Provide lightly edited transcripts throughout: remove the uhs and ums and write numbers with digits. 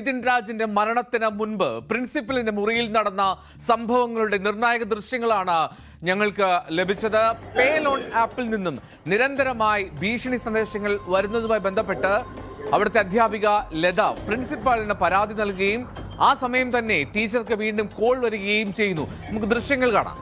നിതിൻ രാജിന്റെ മരണത്തിന് മുൻപ് പ്രിൻസിപ്പലിന്റെ മുറിയിൽ നടന്ന സംഭവങ്ങളുടെ നിർണായക ദൃശ്യങ്ങളാണ് ഞങ്ങൾക്ക് ലഭിച്ചത്. പേ ലോൺ ആപ്പിൽ നിന്നും നിരന്തരമായി ഭീഷണി സന്ദേശങ്ങൾ വരുന്നതുമായി ബന്ധപ്പെട്ട് അവിടുത്തെ അധ്യാപിക ലത പ്രിൻസിപ്പാളിന് പരാതി നൽകുകയും ആ സമയം തന്നെ ടീച്ചർക്ക് വീണ്ടും കോൾ വരികയും ചെയ്യുന്നു. നമുക്ക് ദൃശ്യങ്ങൾ കാണാം.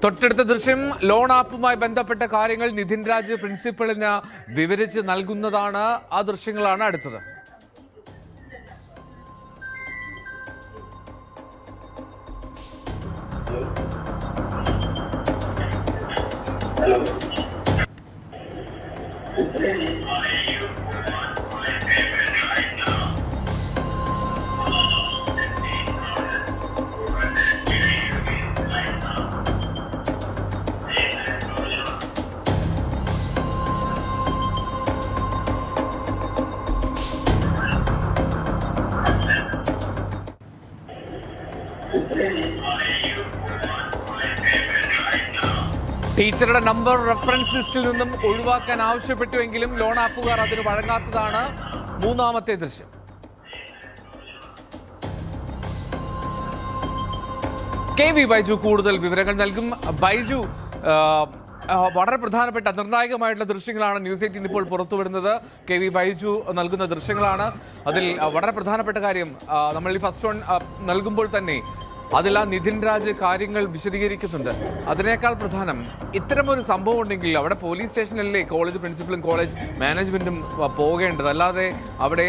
തൊട്ടടുത്ത ദൃശ്യം ലോൺ ആപ്പുമായി ബന്ധപ്പെട്ട കാര്യങ്ങൾ നിതിൻ രാജ് പ്രിൻസിപ്പലിന് വിവരിച്ച് നൽകുന്നതാണ്. ആ ദൃശ്യങ്ങളാണ് അടുത്തത്. ടീച്ചറുടെ നമ്പർ റെഫറൻസ് ലിസ്റ്റിൽ നിന്നും ഒഴിവാക്കാൻ ആവശ്യപ്പെട്ടുവെങ്കിലും ലോൺ ആപ്പുകാർ അതിന് വഴങ്ങാത്തതാണ് മൂന്നാമത്തെ ദൃശ്യം. KV ബൈജു കൂടുതൽ വിവരങ്ങൾ നൽകും. ബൈജു, വളരെ പ്രധാനപ്പെട്ട നിർണായകമായിട്ടുള്ള ദൃശ്യങ്ങളാണ് ന്യൂസ് 18 ഇപ്പോൾ പുറത്തുവിടുന്നത്. KV ബൈജു നൽകുന്ന ദൃശ്യങ്ങളാണ്. അതിൽ വളരെ പ്രധാനപ്പെട്ട കാര്യം, നമ്മൾ ഈ ഫസ്റ്റ് വൺ നൽകുമ്പോൾ തന്നെ അതിൽ ആ നിതിൻ രാജ് കാര്യങ്ങൾ വിശദീകരിക്കുന്നുണ്ട്. അതിനേക്കാൾ പ്രധാനം, ഇത്തരമൊരു സംഭവം ഉണ്ടെങ്കിൽ അവിടെ പോലീസ് സ്റ്റേഷനിലല്ലേ കോളേജ് പ്രിൻസിപ്പലും കോളേജ് മാനേജ്മെന്റും പോകേണ്ടത്, അല്ലാതെ അവിടെ